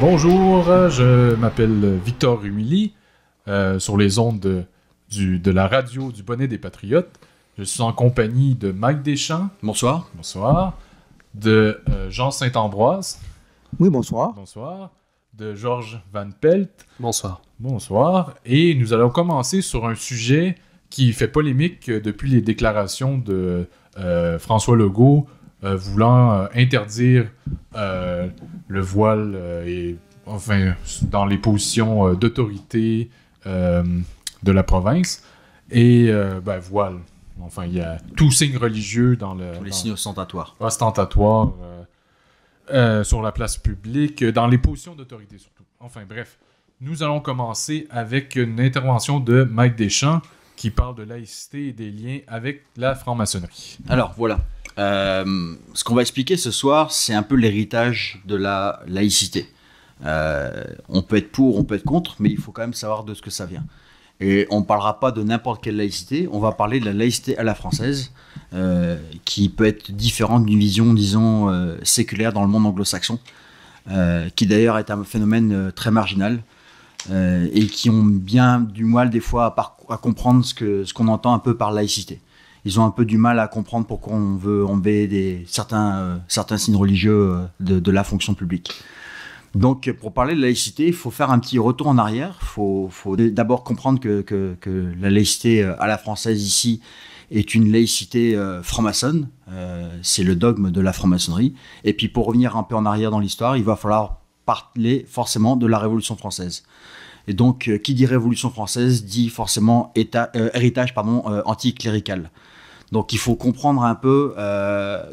Bonjour, je m'appelle Victor Rumilly, sur les ondes de la radio du Bonnet des Patriotes. Je suis en compagnie de Mike Deschamps. Bonsoir. Bonsoir. De Jean Saint-Ambroise. Oui, bonsoir. Bonsoir. De Georges Van Pelt. Bonsoir. Bonsoir. Et nous allons commencer sur un sujet qui fait polémique depuis les déclarations de François Legault voulant interdire le voile dans les positions d'autorité de la province. Et voile. Enfin, il y a tout signe religieux dans les signes ostentatoires. Ostentatoires sur la place publique, dans les positions d'autorité surtout. Enfin, bref. Nous allons commencer avec une intervention de Mike Deschamps qui parle de laïcité et des liens avec la franc-maçonnerie. Alors, voilà. Ce qu'on va expliquer ce soir, c'est un peu l'héritage de la laïcité. On peut être pour, on peut être contre, mais il faut quand même savoir de ce que ça vient. Et on ne parlera pas de n'importe quelle laïcité, on va parler de la laïcité à la française, qui peut être différente d'une vision, disons, séculaire dans le monde anglo-saxon, qui d'ailleurs est un phénomène très marginal, et qui ont bien du mal des fois à comprendre ce qu'on entend un peu par laïcité. Ils ont un peu du mal à comprendre pourquoi on veut enlever certains signes religieux de la fonction publique. Donc, pour parler de laïcité, il faut faire un petit retour en arrière. Il faut d'abord comprendre que la laïcité à la française ici est une laïcité franc-maçonne. C'est le dogme de la franc-maçonnerie. Et puis, pour revenir un peu en arrière dans l'histoire, il va falloir parler forcément de la Révolution française. Et donc, qui dit Révolution française dit forcément héritage anticlérical. Donc, il faut comprendre un peu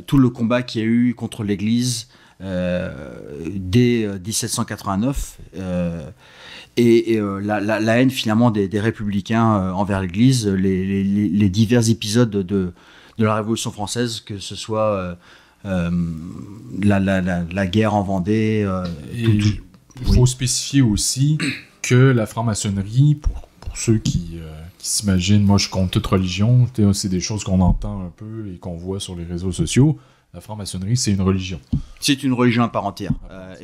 tout le combat qu'il y a eu contre l'Église dès 1789 et la haine finalement des républicains envers l'Église, les divers épisodes de la Révolution française, que ce soit la guerre en Vendée. Il faut spécifier aussi que la franc-maçonnerie, pour ceux qui s'imaginent, moi je compte toute religion, c'est des choses qu'on entend un peu et qu'on voit sur les réseaux sociaux. La franc-maçonnerie, c'est une religion. C'est une religion à part entière,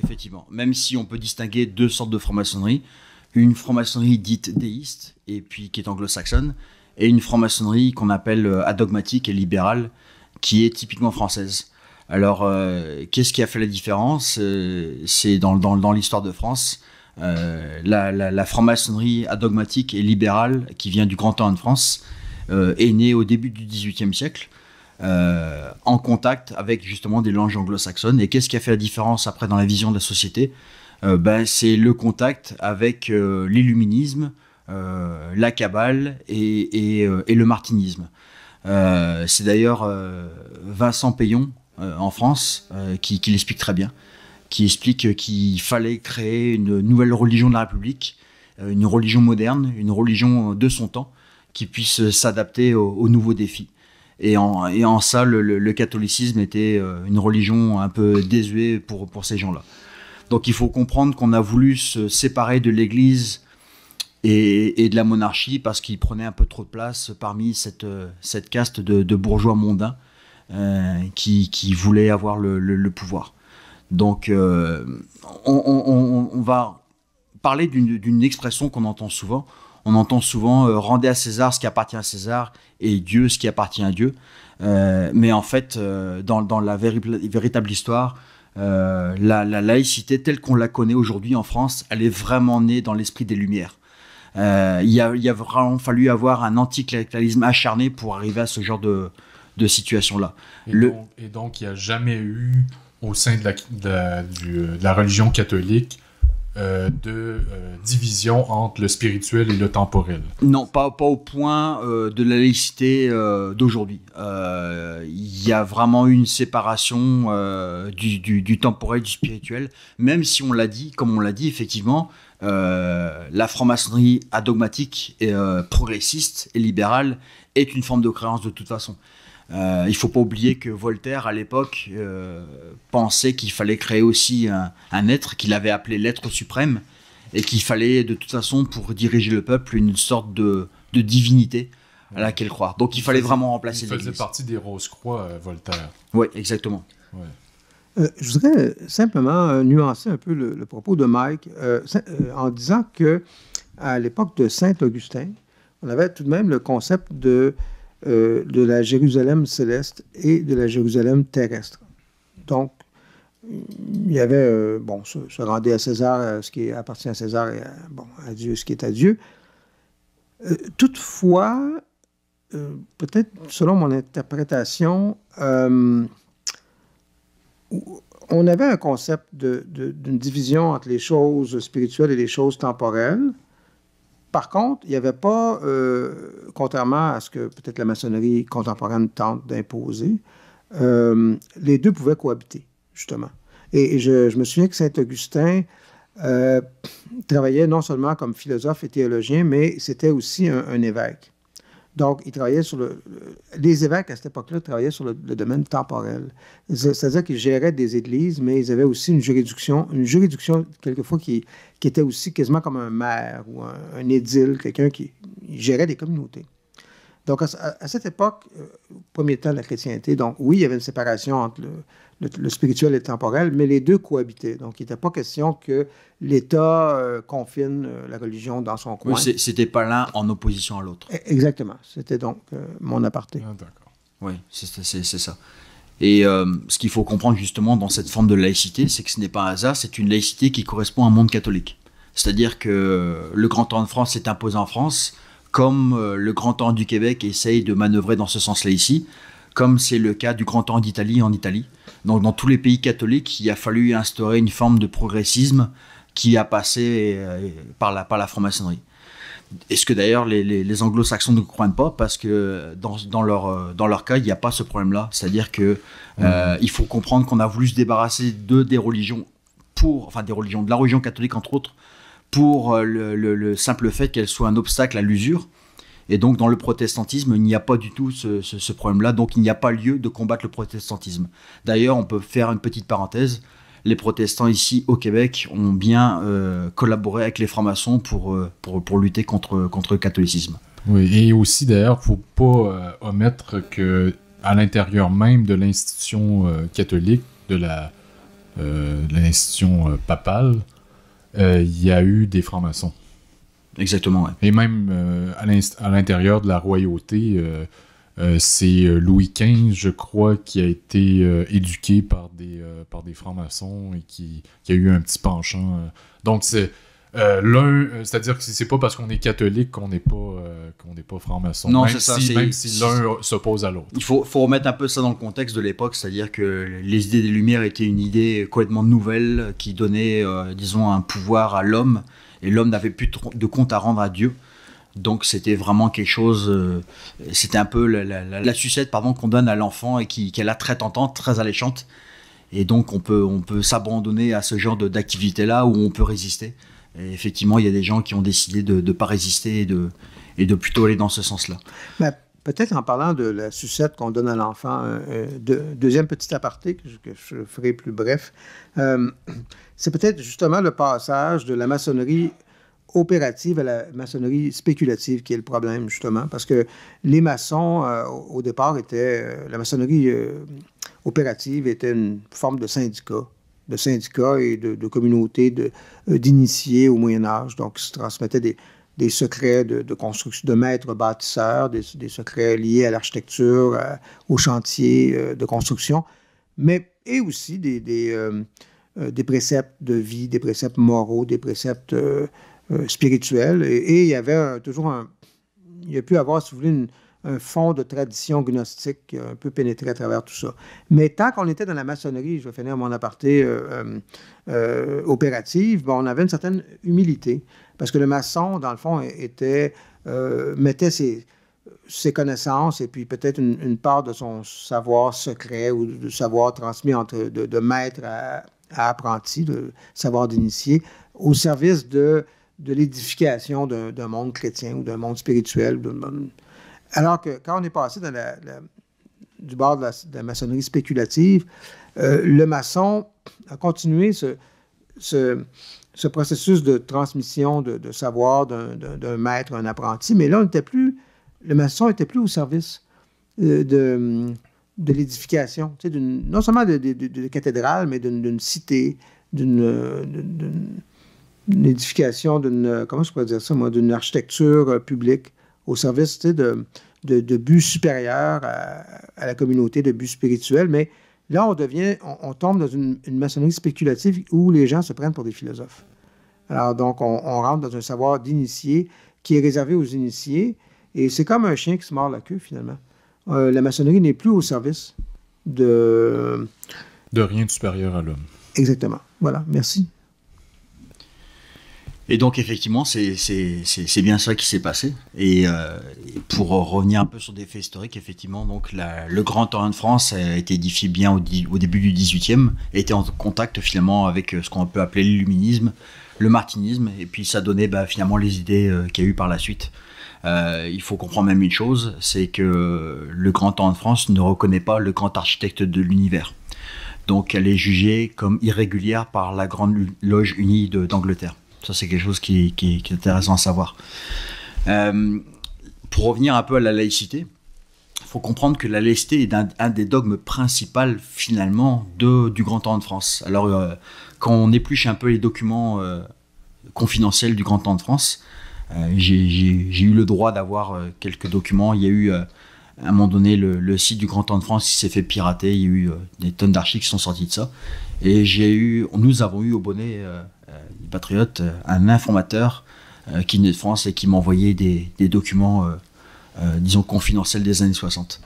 effectivement. Même si on peut distinguer deux sortes de franc-maçonnerie. Une franc-maçonnerie dite déiste, et puis qui est anglo-saxonne, et une franc-maçonnerie qu'on appelle adogmatique et libérale, qui est typiquement française. Alors, qu'est-ce qui a fait la différence ? C'est dans l'histoire de France. La franc-maçonnerie adogmatique et libérale, qui vient du Grand Orient de France, est née au début du XVIIIe siècle, en contact avec justement des langues anglo-saxonnes. Et qu'est-ce qui a fait la différence après dans la vision de la société ? C'est le contact avec l'illuminisme, la Kabbale et le martinisme. C'est d'ailleurs Vincent Payon en France qui l'explique très bien, qui explique qu'il fallait créer une nouvelle religion de la République, une religion moderne, une religion de son temps, qui puisse s'adapter aux nouveaux défis. Et en ça, le catholicisme était une religion un peu désuée pour ces gens-là. Donc il faut comprendre qu'on a voulu se séparer de l'Église et de la monarchie parce qu'il prenait un peu trop de place parmi cette caste de bourgeois mondains qui voulaient avoir le pouvoir. Donc on va parler d'une expression qu'on entend souvent. On entend souvent « rendez à César ce qui appartient à César et Dieu ce qui appartient à Dieu ». Mais en fait, dans la véritable histoire, la laïcité telle qu'on la connaît aujourd'hui en France, elle est vraiment née dans l'esprit des Lumières. Il a vraiment fallu avoir un anticléricalisme acharné pour arriver à ce genre de situation-là. Et donc, il n'y a jamais eu, au sein de la religion catholique, de division entre le spirituel et le temporel. Non, pas au point de la laïcité d'aujourd'hui. Il y a vraiment une séparation du temporel, du spirituel, même si on l'a dit, comme on l'a dit, effectivement, la franc-maçonnerie adogmatique, et, progressiste et libérale est une forme de créance de toute façon. Il ne faut pas oublier que Voltaire, à l'époque, pensait qu'il fallait créer aussi un être qu'il avait appelé l'être suprême et qu'il fallait, de toute façon, pour diriger le peuple, une sorte de de divinité à laquelle croire. Donc il fallait vraiment remplacer l'Église. Il faisait l'Église. partie des Rose-Croix, Voltaire. Oui, exactement. Ouais. Je voudrais simplement nuancer un peu le propos de Mike en disant que à l'époque de Saint-Augustin, on avait tout de même le concept de la Jérusalem céleste et de la Jérusalem terrestre. Donc, il y avait, se rendait à César ce qui appartient à César et à Dieu ce qui est à Dieu. Toutefois, peut-être selon mon interprétation, on avait un concept d'une division entre les choses spirituelles et les choses temporelles. Par contre, il n'y avait pas, contrairement à ce que peut-être la maçonnerie contemporaine tente d'imposer, les deux pouvaient cohabiter, justement. Et je me souviens que Saint-Augustin travaillait non seulement comme philosophe et théologien, mais c'était aussi un évêque. Donc, il travaillait sur les évêques, à cette époque-là, travaillaient sur le domaine temporel. C'est-à-dire qu'ils géraient des églises, mais ils avaient aussi une juridiction quelquefois qui était aussi quasiment comme un maire ou un édile, quelqu'un qui gérait des communautés. Donc, à cette époque, au premier temps de la chrétienté, donc oui, il y avait une séparation entre le spirituel et le temporel, mais les deux cohabitaient. Donc, il n'était pas question que l'État confine la religion dans son coin. Oui, c'était pas l'un en opposition à l'autre. Exactement. C'était donc mon aparté. Ah, d'accord. Oui, c'est ça. Et ce qu'il faut comprendre justement dans cette forme de laïcité, c'est que ce n'est pas un hasard, c'est une laïcité qui correspond à un monde catholique. C'est-à-dire que le Grand Orient de France s'est imposé en France, comme le Grand Orient du Québec essaye de manœuvrer dans ce sens-là ici, comme c'est le cas du Grand Orient d'Italie en Italie. Donc dans tous les pays catholiques, il a fallu instaurer une forme de progressisme qui a passé par la franc-maçonnerie. Est-ce que d'ailleurs les anglo-saxons ne comprennent pas parce que dans leur cas, il n'y a pas ce problème-là. C'est-à-dire que il faut comprendre qu'on a voulu se débarrasser des religions, de la religion catholique entre autres, pour le simple fait qu'elle soit un obstacle à l'usure. Et donc, dans le protestantisme, il n'y a pas du tout ce problème-là. Donc, il n'y a pas lieu de combattre le protestantisme. D'ailleurs, on peut faire une petite parenthèse. Les protestants ici, au Québec, ont bien collaboré avec les francs-maçons pour lutter contre le catholicisme. Oui, et aussi, d'ailleurs, il ne faut pas omettre qu'à l'intérieur même de l'institution catholique, de l'institution papale, il y a eu des francs-maçons. Exactement, ouais. Et même à l'intérieur de la royauté, c'est Louis XV, je crois, qui a été éduqué par des francs-maçons et qui a eu un petit penchant. Donc, c'est c'est-à-dire que c'est pas parce qu'on est catholique qu'on n'est pas franc-maçon. Non, même c'est ça. Même si l'un s'oppose à l'autre. Il faut remettre un peu ça dans le contexte de l'époque, c'est-à-dire que les idées des Lumières étaient une idée complètement nouvelle qui donnait, disons, un pouvoir à l'homme. Et l'homme n'avait plus de compte à rendre à Dieu. Donc c'était vraiment quelque chose... c'était un peu la sucette qu'on donne à l'enfant et qui est là très tentante, très alléchante. Et donc on peut s'abandonner à ce genre d'activité-là où on peut résister. Et effectivement, il y a des gens qui ont décidé de ne pas résister et de plutôt aller dans ce sens-là. Ben, peut-être en parlant de la sucette qu'on donne à l'enfant, deuxième petit aparté que je ferai plus bref, c'est peut-être justement le passage de la maçonnerie opérative à la maçonnerie spéculative qui est le problème, justement, parce que les maçons, au départ, la maçonnerie opérative était une forme de syndicat et de communauté d'initiés au Moyen-Âge, donc ils se transmettaient des secrets de construction, de maîtres bâtisseurs, des secrets liés à l'architecture, aux chantiers de construction, et aussi des préceptes de vie, des préceptes moraux, des préceptes spirituels. Et il y avait il y a pu avoir, si vous voulez, un fond de tradition gnostique qui a un peu pénétré à travers tout ça. Mais tant qu'on était dans la maçonnerie, je vais finir mon aparté opérative, on avait une certaine humilité. Parce que le maçon, dans le fond, mettait ses connaissances et puis peut-être une part de son savoir secret ou de savoir transmis de maître à apprenti, de savoir d'initié, au service de l'édification d'un monde chrétien ou d'un monde spirituel. Alors que quand on est passé du bord de la maçonnerie spéculative, le maçon a continué ce processus de transmission de savoir d'un maître à un apprenti, mais là, le maçon n'était plus au service de l'édification, tu sais, non seulement de cathédrale, mais d'une cité, d'une édification, comment je pourrais dire ça, moi, d'une architecture publique au service, tu sais, de buts supérieurs à la communauté, de buts spirituels, mais là, on tombe dans une maçonnerie spéculative où les gens se prennent pour des philosophes. Alors, donc, on rentre dans un savoir d'initié qui est réservé aux initiés, et c'est comme un chien qui se mord la queue, finalement. La maçonnerie n'est plus au service de rien de supérieur à l'homme. Exactement. Voilà, merci. Et donc, effectivement, c'est bien ça qui s'est passé. Et pour revenir un peu sur des faits historiques, effectivement, donc le Grand Orient de France a été édifié bien au début du XVIIIe, et était en contact finalement avec ce qu'on peut appeler l'illuminisme, le martinisme, et puis ça donnait finalement les idées qu'il y a eu par la suite. Il faut comprendre même une chose, c'est que le Grand Orient de France ne reconnaît pas le grand architecte de l'univers. Donc elle est jugée comme irrégulière par la Grande Loge Unie d'Angleterre. Ça, c'est quelque chose qui est intéressant à savoir. Pour revenir un peu à la laïcité, il faut comprendre que la laïcité est un des dogmes principaux, finalement, du Grand Orient de France. Alors, quand on épluche un peu les documents confidentiels du Grand Orient de France, j'ai eu le droit d'avoir quelques documents. Il y a eu, à un moment donné, le site du Grand Orient de France qui s'est fait pirater. Il y a eu des tonnes d'archives qui sont sorties de ça. Et nous avons eu au bonnet des patriotes un informateur qui venait de France et qui m'envoyait des documents, disons, confidentiels des années 60.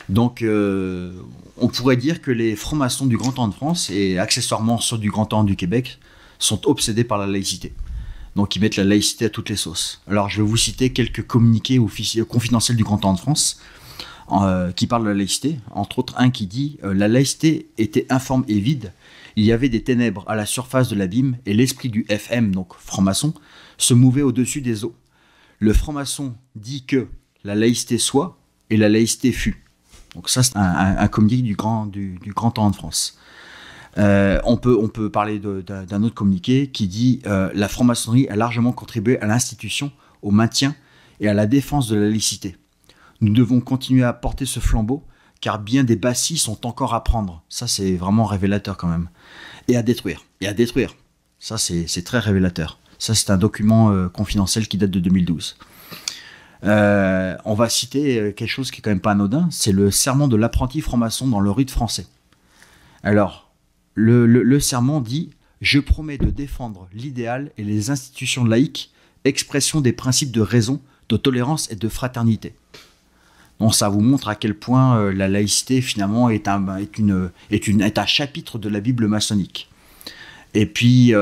Donc, on pourrait dire que les francs-maçons du Grand Orient de France et accessoirement ceux du Grand Orient du Québec sont obsédés par la laïcité. Donc, ils mettent la laïcité à toutes les sauces. Alors, je vais vous citer quelques communiqués confidentiels du Grand Orient de France qui parlent de la laïcité. Entre autres, un qui dit « La laïcité était informe et vide. Il y avait des ténèbres à la surface de l'abîme et l'esprit du FM, donc franc-maçon, se mouvait au-dessus des eaux. Le franc-maçon dit que la laïcité soit et la laïcité fut. » Donc ça, c'est un communiqué du Grand Orient de France. On peut parler d'un autre communiqué qui dit la franc-maçonnerie a largement contribué à l'institution, au maintien et à la défense de la laïcité. Nous devons continuer à porter ce flambeau, car bien des bâcis sont encore à prendre. Ça, c'est vraiment révélateur quand même. Et à détruire. Ça, c'est très révélateur. Ça, c'est un document confidentiel qui date de 2012. On va citer quelque chose qui est quand même pas anodin, c'est le serment de l'apprenti franc-maçon dans le rite français. Alors, le serment dit « Je promets de défendre l'idéal et les institutions laïques, expression des principes de raison, de tolérance et de fraternité. » Donc ça vous montre à quel point la laïcité finalement est un chapitre de la Bible maçonnique. Et puis,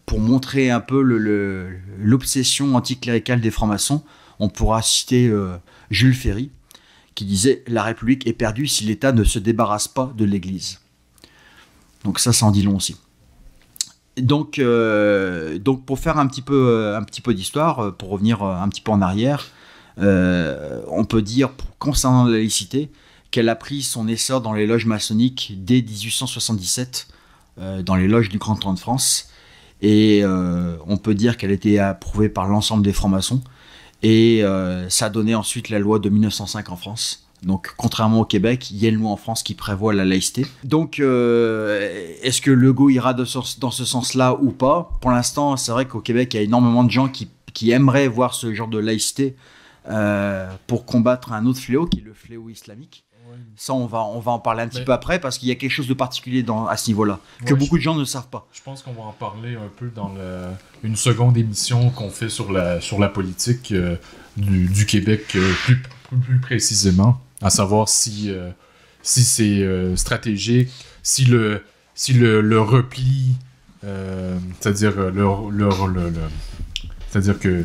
pour montrer un peu l'obsession anticléricale des francs-maçons, on pourra citer Jules Ferry, qui disait « La République est perdue si l'État ne se débarrasse pas de l'Église ». Donc ça en dit long aussi. Donc pour faire un petit peu d'histoire, pour revenir un petit peu en arrière, on peut dire, concernant la laïcité, qu'elle a pris son essor dans les loges maçonniques dès 1877, dans les loges du Grand Orient de France, et on peut dire qu'elle a été approuvée par l'ensemble des francs-maçons, et ça a donné ensuite la loi de 1905 en France. Donc, contrairement au Québec, il y a une loi en France qui prévoit la laïcité. Donc, est-ce que Legault ira dans ce sens-là ou pas? Pour l'instant, c'est vrai qu'au Québec, il y a énormément de gens qui aimeraient voir ce genre de laïcité pour combattre un autre fléau, qui est le fléau islamique. Ouais. Ça, on va en parler un petit peu après, parce qu'il y a quelque chose de particulier à ce niveau-là, que beaucoup de gens ne savent pas. Je pense qu'on va en parler un peu dans une seconde émission qu'on fait sur la politique du Québec plus précisément, à savoir si c'est stratégique, si le repli, c'est-à-dire c'est-à-dire que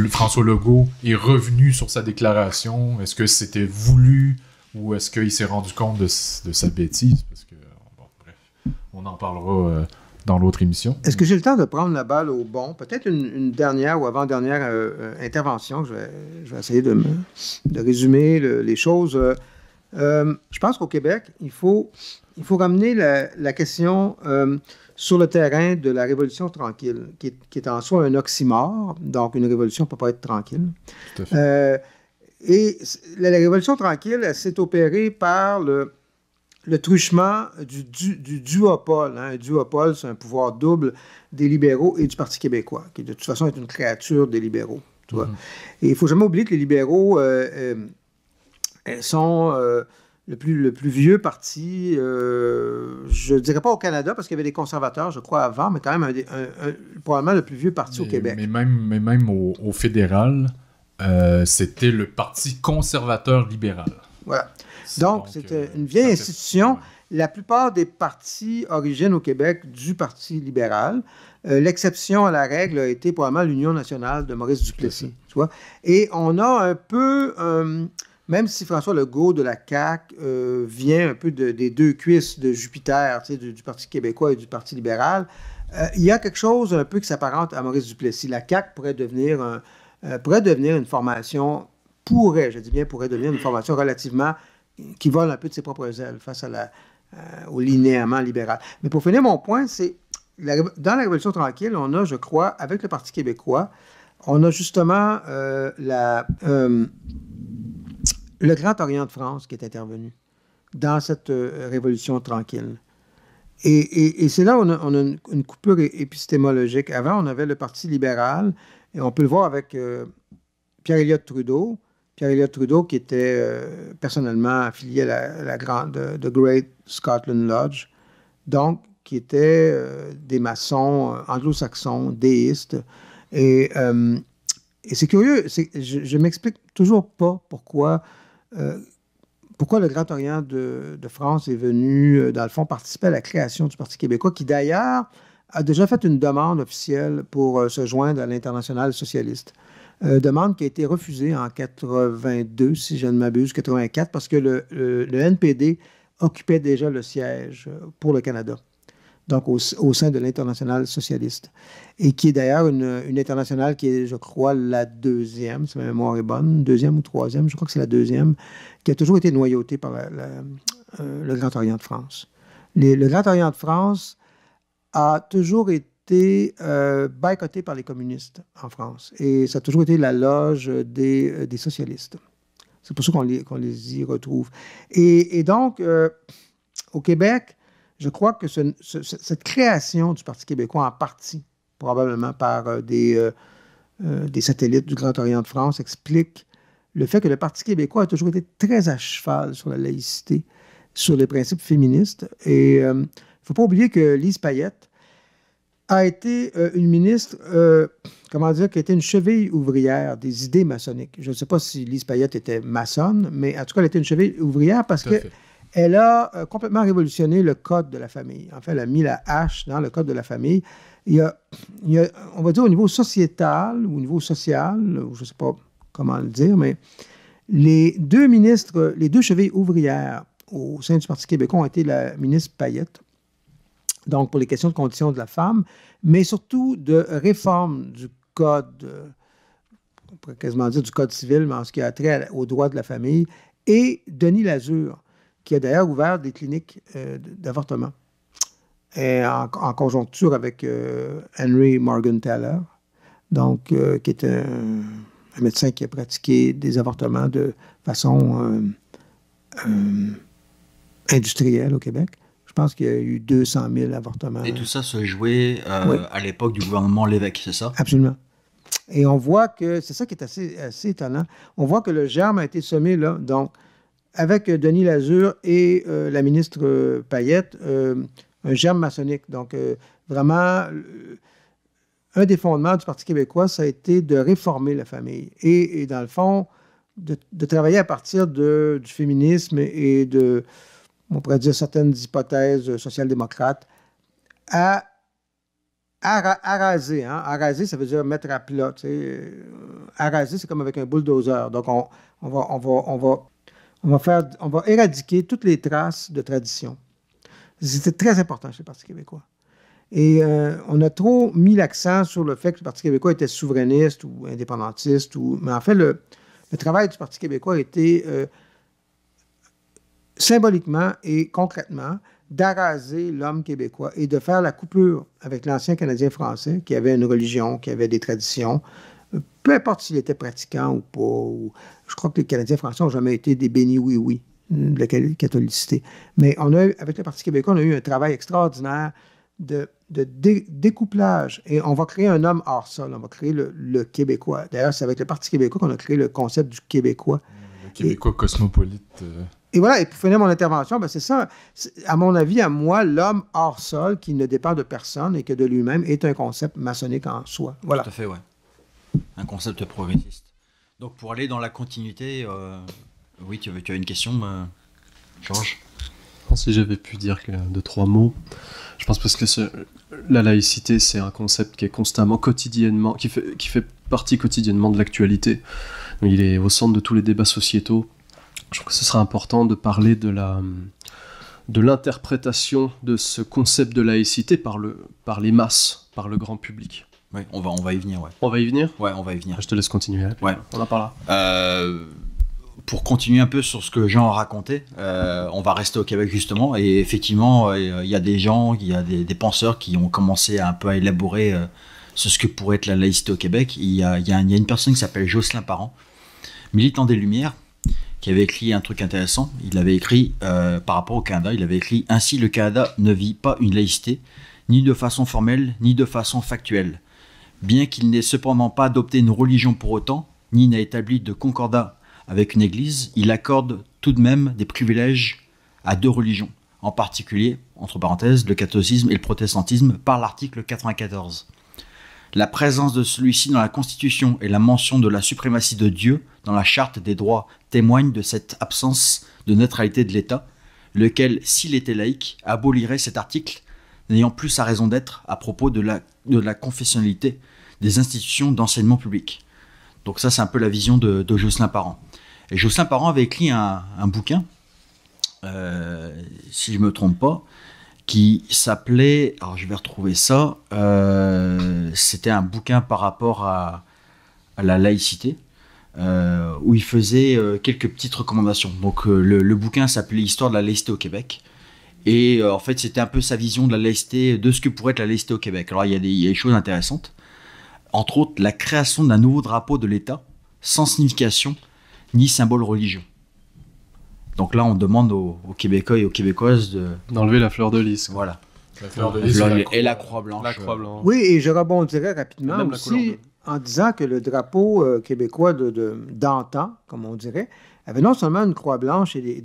François Legault est revenu sur sa déclaration. Est-ce que c'était voulu ou est-ce qu'il s'est rendu compte de sa bêtise? Parce que, bref, on en parlera dans l'autre émission. Est-ce que j'ai le temps de prendre la balle au bon? Peut-être une dernière ou avant-dernière intervention. Je vais essayer de résumer les choses. Je pense qu'au Québec, il faut ramener la question sur le terrain de la révolution tranquille, qui est en soi un oxymore. Donc, une révolution ne peut pas être tranquille. Tout à fait. Et la révolution tranquille, elle s'est opérée par le truchement du duopole. Un duopole, c'est un pouvoir double des libéraux et du Parti québécois, qui de toute façon est une créature des libéraux. Tu vois. Et il ne faut jamais oublier que les libéraux sont le plus vieux parti, je ne dirais pas au Canada, parce qu'il y avait des conservateurs, je crois, avant, mais quand même probablement le plus vieux parti au Québec. Mais même au fédéral, c'était le Parti conservateur libéral. Voilà. Donc c'était une vieille institution. La plupart des partis originaient au Québec du Parti libéral. L'exception à la règle a été probablement l'Union nationale de Maurice Duplessis. Tu vois? Et on a un peu... même si François Legault de la CAQ vient un peu des deux cuisses de Jupiter, tu sais, du Parti québécois et du Parti libéral, il y a quelque chose un peu qui s'apparente à Maurice Duplessis. La CAQ pourrait devenir une formation, pourrait devenir une formation relativement qui vole un peu de ses propres ailes face au linéament libéral. Mais pour finir mon point, c'est dans la Révolution tranquille, on a, je crois, avec le Parti québécois, on a justement le Grand Orient de France qui est intervenu dans cette révolution tranquille. Et c'est là où on a une coupure épistémologique. Avant, on avait le Parti libéral, et on peut le voir avec Pierre-Éliott Trudeau. Pierre-Éliott Trudeau qui était personnellement affilié à la The Great Scotland Lodge, donc qui était des maçons anglo-saxons, déistes. Et c'est curieux, je ne m'explique toujours pas pourquoi le Grand Orient de France est venu, dans le fond, participer à la création du Parti québécois, qui d'ailleurs a déjà fait une demande officielle pour se joindre à l'Internationale socialiste. Demande qui a été refusée en 82, si je ne m'abuse, 84, parce que le NPD occupait déjà le siège pour le Canada, donc au sein de l'Internationale socialiste, et qui est d'ailleurs une internationale qui est, je crois, la deuxième, si ma mémoire est bonne, deuxième ou troisième, je crois que c'est la deuxième, qui a toujours été noyautée par le Grand Orient de France. Le Grand Orient de France a toujours été boycotté par les communistes en France, et ça a toujours été la loge des socialistes. C'est pour ça qu'on les y retrouve. Et donc, au Québec, je crois que cette création du Parti québécois, en partie, probablement par des satellites du Grand Orient de France, explique le fait que le Parti québécois a toujours été très à cheval sur la laïcité, sur les principes féministes. Et il ne faut pas oublier que Lise Payette a été une ministre, qui a été une cheville ouvrière des idées maçonniques. Je ne sais pas si Lise Payette était maçonne, mais en tout cas, elle était une cheville ouvrière parce qu'elle a complètement révolutionné le code de la famille. En fait, elle a mis la hache dans le code de la famille. Il y a, on va dire, au niveau sociétal, ou au niveau social, je ne sais pas comment le dire, mais les deux ministres, les deux chevilles ouvrières au sein du Parti québécois ont été la ministre Payette, donc pour les questions de conditions de la femme, mais surtout de réforme du code, on pourrait quasiment dire du code civil, mais en ce qui a trait aux droits de la famille, et Denis Lazure, qui a d'ailleurs ouvert des cliniques d'avortement, et en conjoncture avec Henry Morgentaler, donc qui est un médecin qui a pratiqué des avortements de façon industrielle au Québec. Je pense qu'il y a eu 200 000 avortements. Et tout ça se jouait à l'époque du gouvernement Lévesque, c'est ça? Absolument. Et on voit que, c'est ça qui est assez étonnant, on voit que le germe a été semé là, donc avec Denis Lazure et la ministre Payette, un germe maçonnique. Donc vraiment, un des fondements du Parti québécois, ça a été de réformer la famille. Et dans le fond, de travailler à partir du féminisme et de, on pourrait dire, certaines hypothèses social-démocrates, à raser. Hein? Araser, ça veut dire mettre à plat. Araser, c'est comme avec un bulldozer. Donc, on va éradiquer toutes les traces de tradition. C'était très important chez le Parti québécois. Et on a trop mis l'accent sur le fait que le Parti québécois était souverainiste ou indépendantiste. Mais en fait, le travail du Parti québécois a été symboliquement et concrètement, d'araser l'homme québécois et de faire la coupure avec l'ancien Canadien français qui avait une religion, qui avait des traditions, peu importe s'il était pratiquant ou pas. Je crois que les Canadiens français n'ont jamais été des bénis oui-oui de la catholicité. Mais avec le Parti québécois, on a eu un travail extraordinaire de découplage. Et on va créer un homme hors sol. On va créer le Québécois. D'ailleurs, c'est avec le Parti québécois qu'on a créé le concept du Québécois. Le Québécois cosmopolite. Et voilà, et pour finir mon intervention, c'est ça. À mon avis, à moi, l'homme hors sol, qui ne dépend de personne et que de lui-même, est un concept maçonnique en soi. Voilà. Tout à fait, ouais. Un concept progressiste. Donc, pour aller dans la continuité, oui, tu as une question, Georges? Si j'avais pu dire 2-3 mots, je pense parce que la laïcité, c'est un concept qui est constamment, quotidiennement, qui fait partie quotidiennement de l'actualité. Il est au centre de tous les débats sociétaux. Je crois que ce serait important de parler de l'interprétation de ce concept de laïcité par les masses, par le grand public. Oui, on va y venir, ouais. On va y venir ? Ouais, on va y venir. Je te laisse continuer. Ouais. On en parlera. Pour continuer un peu sur ce que Jean a raconté, on va rester au Québec justement, et effectivement, il y a des gens, il y a des penseurs qui ont commencé un peu à élaborer ce que pourrait être la laïcité au Québec. Il y a une personne qui s'appelle Jocelyn Parent, militant des Lumières, qui avait écrit un truc intéressant. Il avait écrit, par rapport au Canada, il avait écrit « Ainsi, le Canada ne vit pas une laïcité, ni de façon formelle, ni de façon factuelle. Bien qu'il n'ait cependant pas adopté une religion pour autant, ni n'a établi de concordat avec une église, il accorde tout de même des privilèges à 2 religions, en particulier, entre parenthèses, le catholicisme et le protestantisme, par l'article 94. La présence de celui-ci dans la Constitution et la mention de la suprématie de Dieu dans la Charte des droits témoignent de cette absence de neutralité de l'État, lequel, s'il était laïque, abolirait cet article, n'ayant plus sa raison d'être à propos de la confessionnalité des institutions d'enseignement public. Donc ça, c'est un peu la vision de Jocelyn Parent. Et Jocelyn Parent avait écrit un bouquin, si je ne me trompe pas, qui s'appelait, alors je vais retrouver ça, c'était un bouquin par rapport à la laïcité, où il faisait quelques petites recommandations. Donc le bouquin s'appelait « Histoire de la laïcité au Québec ». Et en fait, c'était un peu sa vision de la laïcité, de ce que pourrait être la laïcité au Québec. Alors il y a des choses intéressantes. Entre autres, la création d'un nouveau drapeau de l'État, sans signification ni symbole religieux. Donc là, on demande aux Québécois et aux Québécoises d'enlever la fleur de lys. Voilà. La fleur de lys et la croix blanche. La croix blanche. Oui, et je rebondirais rapidement aussi en disant que le drapeau québécois d'antan, comme on dirait, avait non seulement une croix blanche et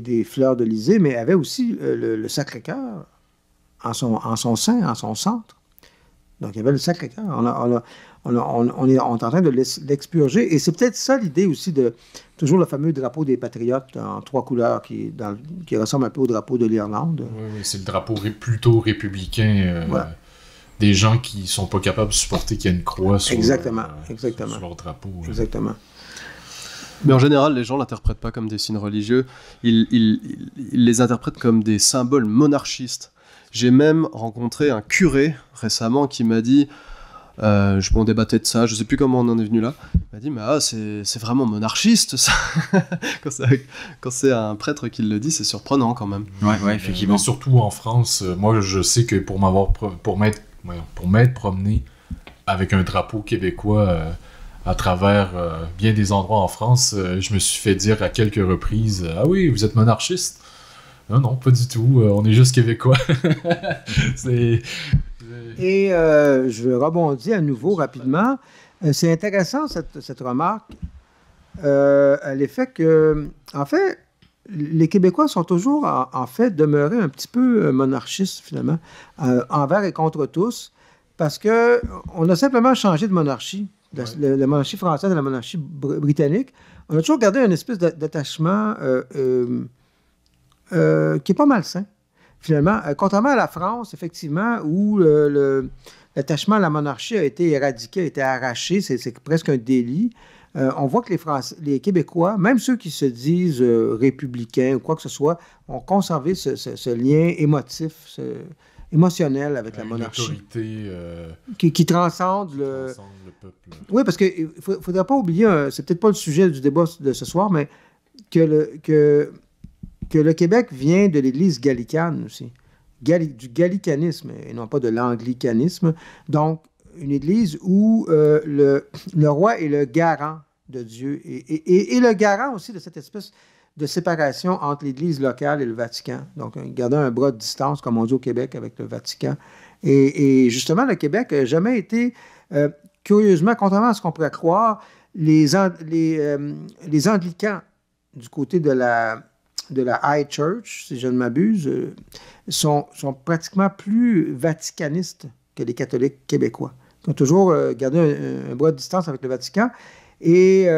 des fleurs de lysée, mais avait aussi le Sacré-Cœur en son sein, en son centre. Donc, il y avait le Sacré-Cœur. On est en train de l'expurger. Et c'est peut-être ça l'idée aussi de toujours le fameux drapeau des patriotes en 3 couleurs qui ressemble un peu au drapeau de l'Irlande. Oui, c'est le drapeau plutôt républicain. Voilà. Des gens qui ne sont pas capables de supporter qu'il y ait une croix sur leur drapeau. Exactement. Mais en général, les gens ne l'interprètent pas comme des signes religieux. Ils les interprètent comme des symboles monarchistes. J'ai même rencontré un curé récemment qui m'a dit, je m'en débattais de ça, je ne sais plus comment on en est venu là, il m'a dit, c'est vraiment monarchiste ça. Quand c'est un prêtre qui le dit, c'est surprenant quand même. Ouais, effectivement. Surtout en France, moi je sais que pour m'être promené avec un drapeau québécois à travers bien des endroits en France, je me suis fait dire à quelques reprises, ah oui, vous êtes monarchiste? Non, pas du tout. On est juste québécois. Et je rebondis à nouveau rapidement. C'est intéressant cette remarque à l'effet que, en fait, les Québécois sont toujours en fait demeurés un petit peu monarchistes finalement, envers et contre tous, parce que on a simplement changé de monarchie, la monarchie française et la monarchie britannique. On a toujours gardé une espèce d'attachement qui est pas malsain, finalement. Contrairement à la France, effectivement, où l'attachement à la monarchie a été éradiqué, a été arraché, c'est presque un délit. On voit que les Québécois, même ceux qui se disent républicains ou quoi que ce soit, ont conservé ce lien émotionnel avec la monarchie. Une autorité qui transcende le peuple. Oui, parce qu'il ne faudrait pas oublier, c'est peut-être pas le sujet du débat de ce soir, mais que que le Québec vient de l'Église gallicane aussi, du gallicanisme et non pas de l'anglicanisme. Donc, une Église où le roi est le garant de Dieu et le garant aussi de cette espèce de séparation entre l'Église locale et le Vatican. Donc, garder un bras de distance, comme on dit au Québec, avec le Vatican. Et justement, le Québec n'a jamais été, curieusement, contrairement à ce qu'on pourrait croire, les anglicans du côté de la High Church, si je ne m'abuse, sont pratiquement plus vaticanistes que les catholiques québécois. Ils ont toujours gardé un bras de distance avec le Vatican. Et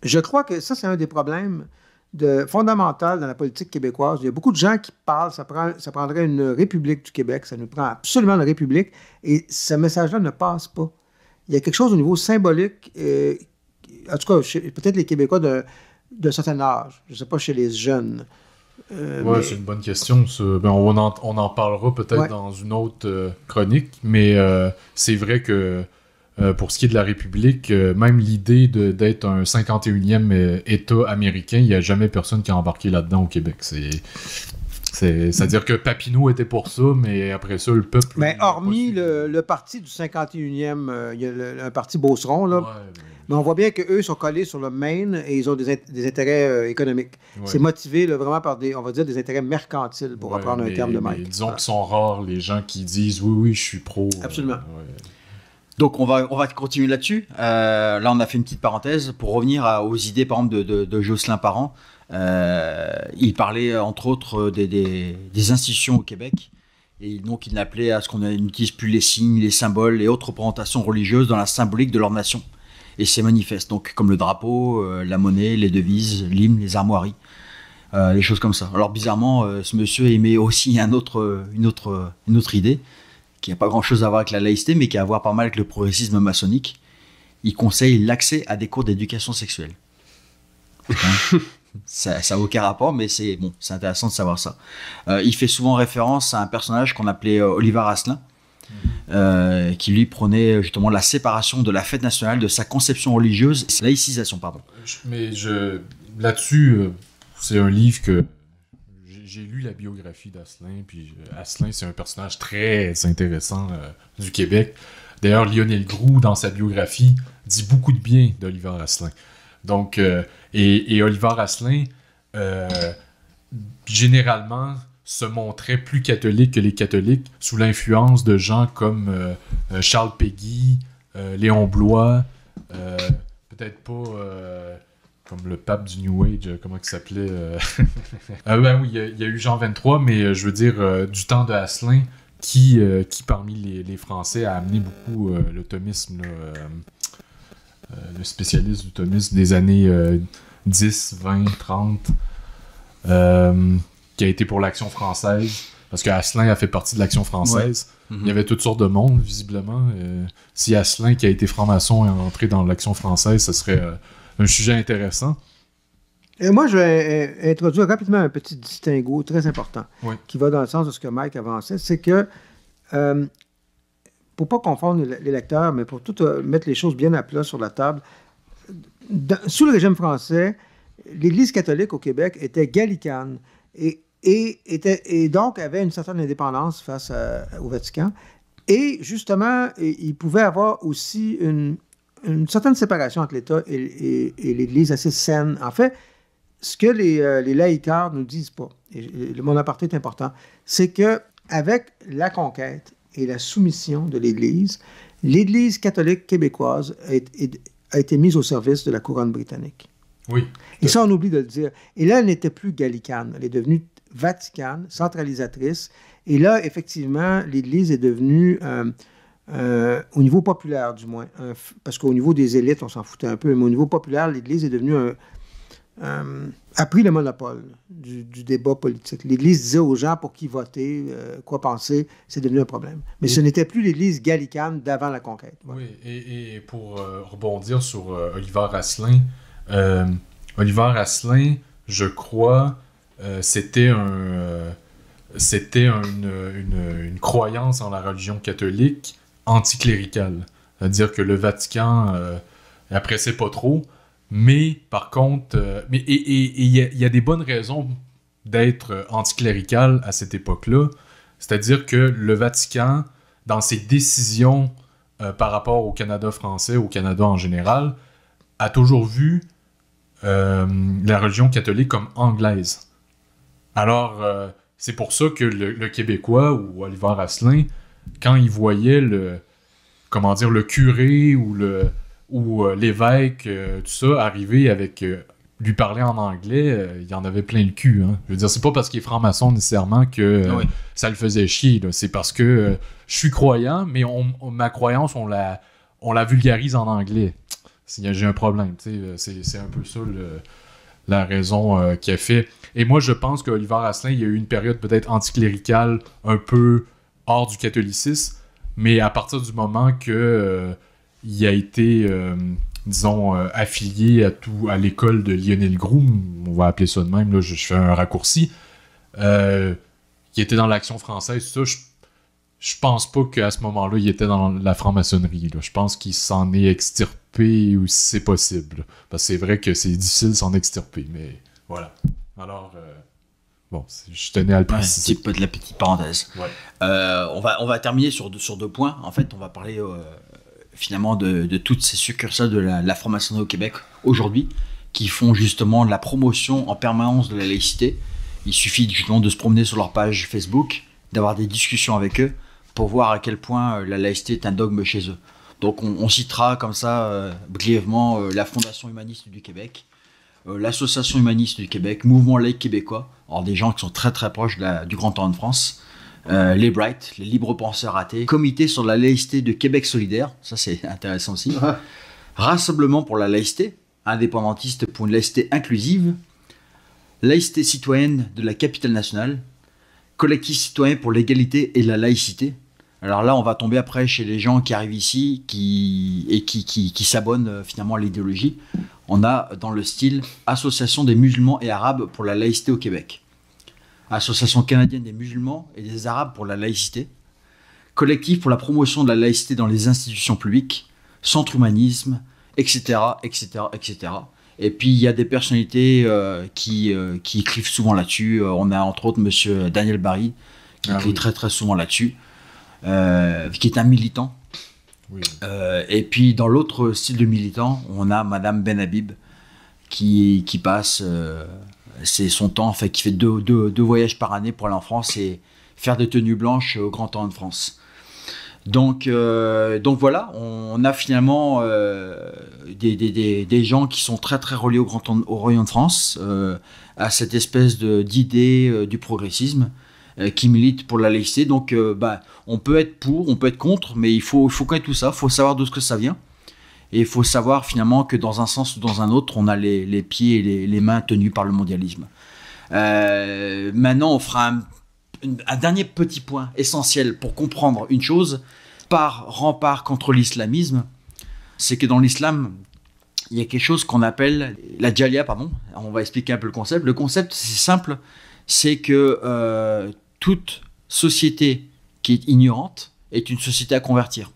je crois que ça, c'est un des problèmes fondamentaux dans la politique québécoise. Il y a beaucoup de gens qui parlent, ça prendrait une république du Québec, ça nous prend absolument une république, et ce message-là ne passe pas. Il y a quelque chose au niveau symbolique, en tout cas, peut-être les Québécois d'un certain âge, je ne sais pas chez les jeunes. Ouais, c'est une bonne question. Ça. Ben, on en parlera peut-être dans une autre chronique, mais c'est vrai que pour ce qui est de la République, même l'idée d'être un 51e État américain, il n'y a jamais personne qui a embarqué là-dedans au Québec. C'est-à-dire que Papineau était pour ça, mais après ça, le peuple... Mais hormis le parti du 51e, il y a un parti Beauceron, là. Ouais, mais on voit bien qu'eux sont collés sur le Maine et ils ont des intérêts économiques. Ouais. C'est motivé là, vraiment par on va dire, des intérêts mercantiles, pour reprendre un terme de Mike. Disons qu'ils sont rares, les gens qui disent « Oui, je suis pro. » Absolument. Donc, on va continuer là-dessus. Là, on a fait une petite parenthèse pour revenir aux idées, par exemple, de Jocelyn Parent. Il parlait, entre autres, des institutions au Québec. Et donc, il appelait à ce qu'on n'utilise plus les signes, les symboles et autres représentations religieuses dans la symbolique de leur nation. Et c'est manifeste, donc, comme le drapeau, la monnaie, les devises, l'hymne, les armoiries, les choses comme ça. Alors, bizarrement, ce monsieur aimait aussi une autre idée, qui n'a pas grand-chose à voir avec la laïcité, mais qui a à voir pas mal avec le progressisme maçonnique. Il conseille l'accès à des cours d'éducation sexuelle. Ça n'a aucun rapport, mais c'est intéressant de savoir ça. Il fait souvent référence à un personnage qu'on appelait Oliver Asselin, qui lui prônait justement la séparation de la fête nationale de sa conception religieuse, laïcisation, pardon. Mais là-dessus, c'est un livre que j'ai lu la biographie d'Asselin, puis Asselin, c'est un personnage très intéressant du Québec. D'ailleurs, Lionel Groulx, dans sa biographie, dit beaucoup de bien d'Oliver Asselin. Donc, et Oliver Asselin, généralement, se montrait plus catholique que les catholiques sous l'influence de gens comme Charles Péguy, Léon Blois, peut-être pas comme le pape du New Age, comment il s'appelait ben oui, il y a eu Jean 23, mais je veux dire, du temps de Asselin, qui parmi les Français a amené beaucoup le thomisme, le spécialiste du thomisme des années 10, 20, 30, qui a été pour l'Action française, parce que Asselin a fait partie de l'Action française. Ouais. Il y avait toutes sortes de monde, visiblement. Si Asselin, qui a été franc-maçon, est entré dans l'Action française, ce serait un sujet intéressant. Et moi, je vais introduire rapidement un petit distinguo très important, qui va dans le sens de ce que Mike avançait, c'est que, pour ne pas confondre les lecteurs, mais pour tout mettre les choses bien à plat sur la table, sous le régime français, l'Église catholique au Québec était gallicane et donc avait une certaine indépendance face au Vatican. Et justement, il pouvait avoir aussi une certaine séparation entre l'État et l'Église assez saine. En fait, ce que les laïcards ne disent pas, et mon aparté est important, c'est qu'avec la conquête et la soumission de l'Église, l'Église catholique québécoise a été mise au service de la couronne britannique. Oui. Et ça, on oublie de le dire. Et là, elle n'était plus gallicane. Elle est devenue vaticane, centralisatrice. Et là, effectivement, l'Église est devenue, au niveau populaire du moins, parce qu'au niveau des élites, on s'en foutait un peu, mais au niveau populaire, l'Église est devenue a pris le monopole du débat politique. L'Église disait aux gens pour qui voter, quoi penser, c'est devenu un problème. Mais ce n'était plus l'Église gallicane d'avant la conquête. Voilà. Oui, et pour rebondir sur Oliver Asselin, je crois, c'était une croyance en la religion catholique anticléricale. C'est-à-dire que le Vatican appréciait pas trop Mais par contre, il y a des bonnes raisons d'être anticlérical à cette époque-là. C'est-à-dire que le Vatican, dans ses décisions par rapport au Canada français, au Canada en général, a toujours vu la religion catholique comme anglaise. Alors, c'est pour ça que le Québécois ou Oliver Asselin, quand il voyait le curé ou l'évêque, tout ça, arriver avec lui parler en anglais, il y en avait plein le cul. Hein. Je veux dire, c'est pas parce qu'il est franc-maçon nécessairement que ça le faisait chier. Là. C'est parce que je suis croyant, mais ma croyance, on la vulgarise en anglais. J'ai un problème. C'est un peu ça la raison qui a fait. Et moi, je pense qu'Oliver Asselin, il y a eu une période peut-être anticléricale, un peu hors du catholicisme, mais à partir du moment que il a été, affilié à l'école de Lionel Groulx, on va appeler ça de même, là, je fais un raccourci, qui était dans l'Action française, ça, je pense pas qu'à ce moment-là, il était dans la franc-maçonnerie. Là. Je pense qu'il s'en est extirpé ou si c'est possible. Là. Parce que c'est vrai que c'est difficile de s'en extirper, mais voilà. Alors, je tenais à le préciser. C'est peut-être la petite parenthèse. Ouais. On va terminer sur deux points. En fait, on va parler finalement de toutes ces succursales de la franc-maçonnerie au Québec aujourd'hui qui font justement la promotion en permanence de la laïcité. Il suffit justement de se promener sur leur page Facebook, d'avoir des discussions avec eux pour voir à quel point la laïcité est un dogme chez eux. Donc on citera comme ça brièvement la Fondation humaniste du Québec, l'Association humaniste du Québec, Mouvement laïque québécois, alors des gens qui sont très très proches du Grand Orient de France, les Bright, les libres penseurs athées, Comité sur la laïcité de Québec solidaire, ça c'est intéressant aussi, Rassemblement pour la laïcité, indépendantiste pour une laïcité inclusive, Laïcité citoyenne de la capitale nationale, Collectif citoyen pour l'égalité et la laïcité. Alors là, on va tomber après chez les gens qui arrivent ici qui s'abonnent finalement à l'idéologie. On a dans le style Association des musulmans et arabes pour la laïcité au Québec, Association canadienne des musulmans et des arabes pour la laïcité, Collectif pour la promotion de la laïcité dans les institutions publiques, Centre humanisme, etc., etc., etc. Et puis, il y a des personnalités qui écrivent souvent là-dessus. On a entre autres monsieur Daniel Barry, qui écrit très très souvent là-dessus, qui est un militant. Oui. Et puis, dans l'autre style de militant, on a madame Ben Habib, qui passe son temps, enfin, qui fait deux voyages par année pour aller en France et faire des tenues blanches au Grand Orient de France. Donc voilà, on a finalement des gens qui sont très très reliés au Orient de France, à cette espèce d'idée du progressisme, qui militent pour la laïcité. Donc on peut être pour, on peut être contre, mais il faut connaître tout ça, il faut savoir d'où ce que ça vient. Et il faut savoir finalement que dans un sens ou dans un autre, on a les pieds et les mains tenus par le mondialisme. Maintenant, on fera un dernier petit point essentiel pour comprendre une chose par rempart contre l'islamisme, c'est que dans l'islam, il y a quelque chose qu'on appelle la djalia, pardon. On va expliquer un peu le concept. Le concept, c'est simple, c'est que toute société qui est ignorante est une société à convertir.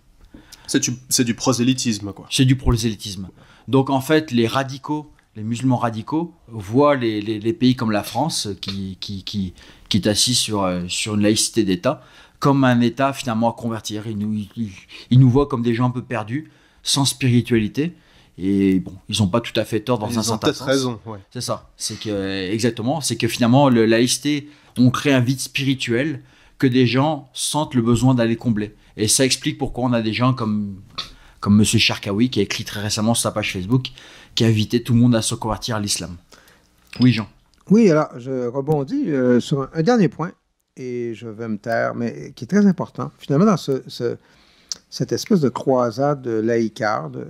C'est du prosélytisme, quoi. C'est du prosélytisme. Donc en fait, les radicaux, les musulmans radicaux, voient les pays comme la France, qui est assis sur une laïcité d'État, comme un État finalement à convertir. Ils nous voient comme des gens un peu perdus, sans spiritualité. Et bon, ils n'ont pas tout à fait tort dans un certain sens. Ils ont peut-être raison, ouais. C'est ça. Exactement. C'est que finalement, la laïcité, on crée un vide spirituel que des gens sentent le besoin d'aller combler. Et ça explique pourquoi on a des gens comme M. Cherkaoui, qui a écrit très récemment sur sa page Facebook, qui a invité tout le monde à se convertir à l'islam. Oui, Jean. Oui, alors, je rebondis sur un dernier point, et je vais me taire, mais qui est très important. Finalement, dans cette espèce de croisade laïcarde,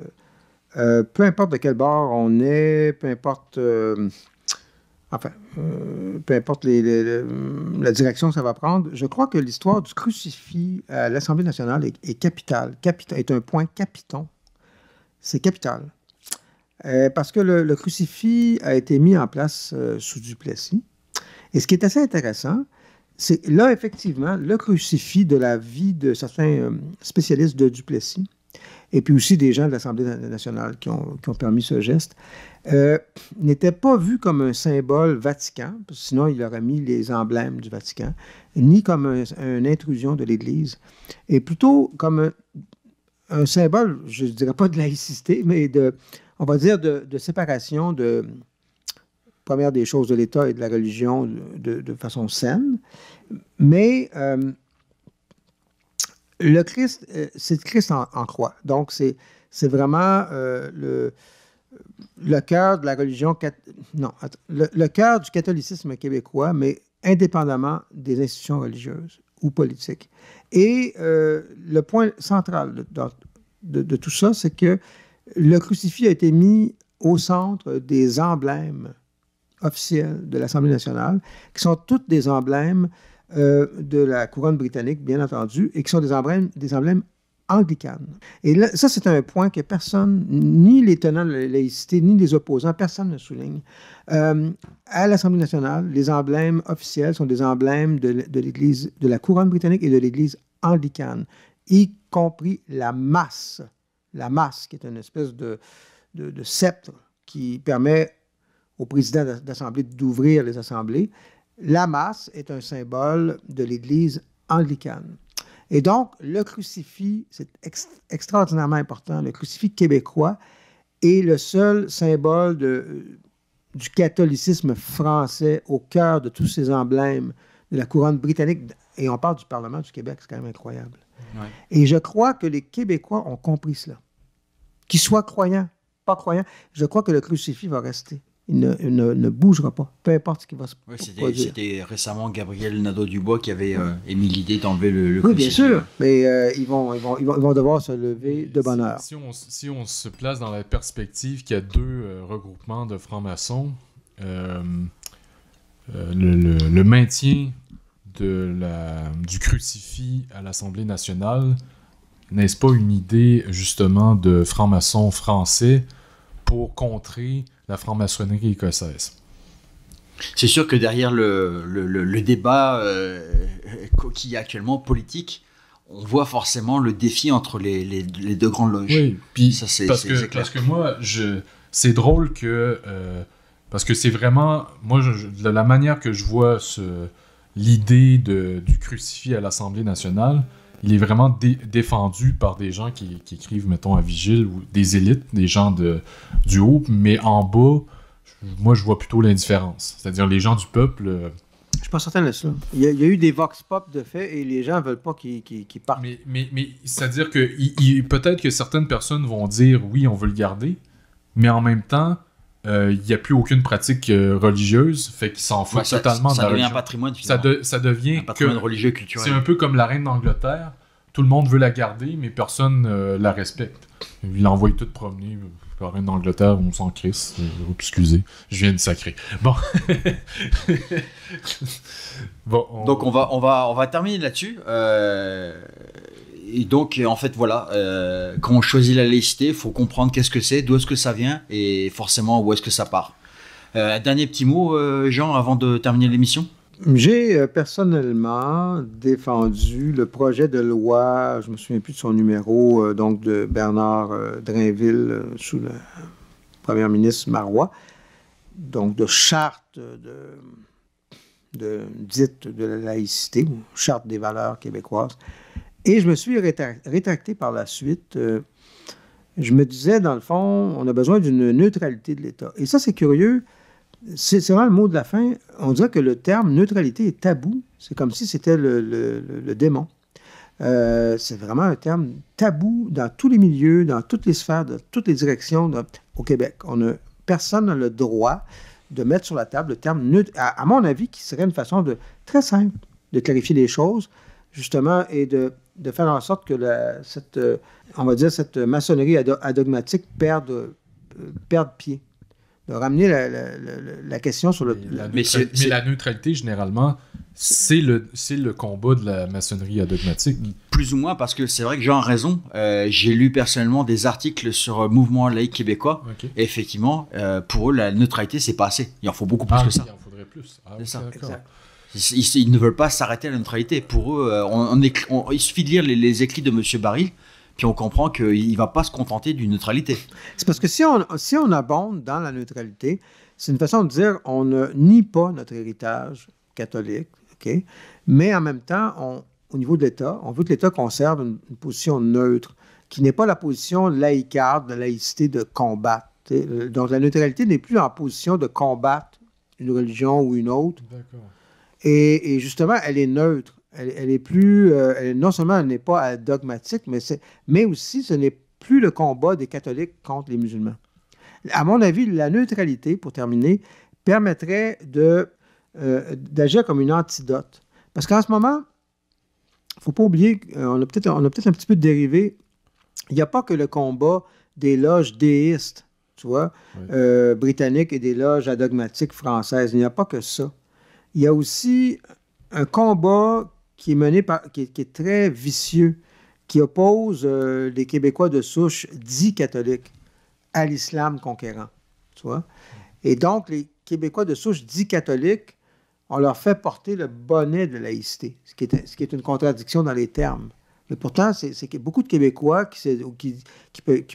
peu importe de quel bord on est, peu importe la direction que ça va prendre, je crois que l'histoire du crucifix à l'Assemblée nationale est capitale, est un point capiton. C'est capital. Parce que le crucifix a été mis en place sous Duplessis. Et ce qui est assez intéressant, c'est là, effectivement, le crucifix de la vie de certains spécialistes de Duplessis et puis aussi des gens de l'Assemblée nationale qui ont permis ce geste, n'était pas vu comme un symbole Vatican, parce que sinon il aurait mis les emblèmes du Vatican, ni comme une intrusion de l'Église, et plutôt comme un symbole, je ne dirais pas de laïcité, mais on va dire de séparation première des choses de l'État et de la religion de façon saine. Mais le Christ, c'est le Christ en croix. Donc, c'est vraiment le cœur de la religion... le cœur du catholicisme québécois, mais indépendamment des institutions religieuses ou politiques. Et le point central de tout ça, c'est que le crucifix a été mis au centre des emblèmes officiels de l'Assemblée nationale, qui sont toutes des emblèmes de la couronne britannique, bien entendu, et qui sont des emblèmes anglicanes. Et là, ça, c'est un point que personne, ni les tenants de la laïcité, ni les opposants, personne ne souligne. À l'Assemblée nationale, les emblèmes officiels sont des emblèmes de l'Église, de la couronne britannique et de l'Église anglicane, y compris la masse. La masse, qui est une espèce de sceptre qui permet au président d'Assemblée d'ouvrir les assemblées. La masse est un symbole de l'Église anglicane. Et donc, le crucifix, c'est extraordinairement important. Le crucifix québécois est le seul symbole du catholicisme français au cœur de tous ces emblèmes de la couronne britannique. Et on parle du Parlement du Québec, c'est quand même incroyable. Ouais. Et je crois que les Québécois ont compris cela. Qu'ils soient croyants, pas croyants, je crois que le crucifix va rester. Il ne bougera pas, peu importe ce qui va se produire. C'était récemment Gabriel Nadeau-Dubois qui avait émis l'idée d'enlever le crucifix. Oui, bien sûr, mais ils vont devoir se lever de bonne heure. Si on se place dans la perspective qu'il y a deux regroupements de francs-maçons, le maintien du crucifix à l'Assemblée nationale, n'est-ce pas une idée justement de francs-maçons français pour contrer la franc-maçonnerie écossaise? C'est sûr que derrière le débat qui est actuellement politique, on voit forcément le défi entre les deux grandes loges. Oui, puis parce que moi, c'est drôle que... parce que c'est vraiment... Moi, de la manière que je vois l'idée du crucifix à l'Assemblée nationale, il est vraiment défendu par des gens qui écrivent, mettons, à Vigile, ou des élites, des gens du haut, mais en bas, moi, je vois plutôt l'indifférence. C'est-à-dire les gens du peuple... Je suis pas certain de ça. Il y a eu des vox pop de fait, et les gens ne veulent pas qu'ils partent. Mais c'est-à-dire que peut-être que certaines personnes vont dire, oui, on veut le garder, mais en même temps, il n'y a plus aucune pratique religieuse, fait qu'ils s'en foutent totalement de la religion. Ça devient un patrimoine, ça devient un patrimoine religieux, culturel. C'est un peu comme la reine d'Angleterre. Tout le monde veut la garder, mais personne la respecte. Il l'envoie tout promener. La reine d'Angleterre, on s'en crisse. Excusez, je viens de sacrer. Bon. Donc on va terminer là-dessus. Et donc, en fait, voilà, quand on choisit la laïcité, il faut comprendre qu'est-ce que c'est, d'où est-ce que ça vient, et forcément, où est-ce que ça part. Dernier petit mot, Jean, avant de terminer l'émission? J'ai personnellement défendu le projet de loi, je ne me souviens plus de son numéro, donc de Bernard Drainville, sous le premier ministre Marois, donc de charte dite de la laïcité, ou charte des valeurs québécoises. Et je me suis rétracté par la suite. Je me disais, dans le fond, on a besoin d'une neutralité de l'État. Et ça, c'est curieux. C'est vraiment le mot de la fin. On dirait que le terme neutralité est tabou. C'est comme si c'était le démon. C'est vraiment un terme tabou dans tous les milieux, dans toutes les sphères, dans toutes les directions au Québec. Personne n'a le droit de mettre sur la table le terme neutre, à mon avis, qui serait une façon très simple de clarifier les choses, justement, et de faire en sorte que cette maçonnerie adogmatique perde pied. De ramener la question sur mais la neutralité, généralement, c'est le combat de la maçonnerie adogmatique. Plus ou moins, parce que c'est vrai que Jean a raison. J'ai lu personnellement des articles sur le mouvement laïque québécois. Okay. Et effectivement, pour eux, la neutralité, c'est pas assez. Il en faut beaucoup plus que ça. Il en faudrait plus. C'est ça. Exact. Ils ne veulent pas s'arrêter à la neutralité. Pour eux, il suffit de lire les écrits de M. Baril, Puis on comprend qu'il ne va pas se contenter d'une neutralité. C'est parce que si on abonde dans la neutralité, c'est une façon de dire on ne nie pas notre héritage catholique, OK? Mais en même temps, au niveau de l'État, on veut que l'État conserve une position neutre, qui n'est pas la position laïcarde, de laïcité de combattre. Donc la neutralité n'est plus en position de combattre une religion ou une autre. D'accord. Et justement, elle est neutre. Elle est plus... non seulement elle n'est pas dogmatique, mais aussi ce n'est plus le combat des catholiques contre les musulmans. À mon avis, la neutralité, pour terminer, permettrait d'agir comme une antidote. Parce qu'en ce moment, il ne faut pas oublier qu'on a peut-être un petit peu dérivé. Il n'y a pas que le combat des loges déistes, tu vois, oui. Britanniques et des loges adogmatiques françaises. Il n'y a pas que ça. Il y a aussi un combat qui est mené qui est très vicieux, qui oppose les Québécois de souche dits catholiques à l'islam conquérant, tu vois. Et donc, les Québécois de souche dits catholiques, on leur fait porter le bonnet de laïcité, ce qui est une contradiction dans les termes. Mais pourtant, c'est que beaucoup de Québécois qui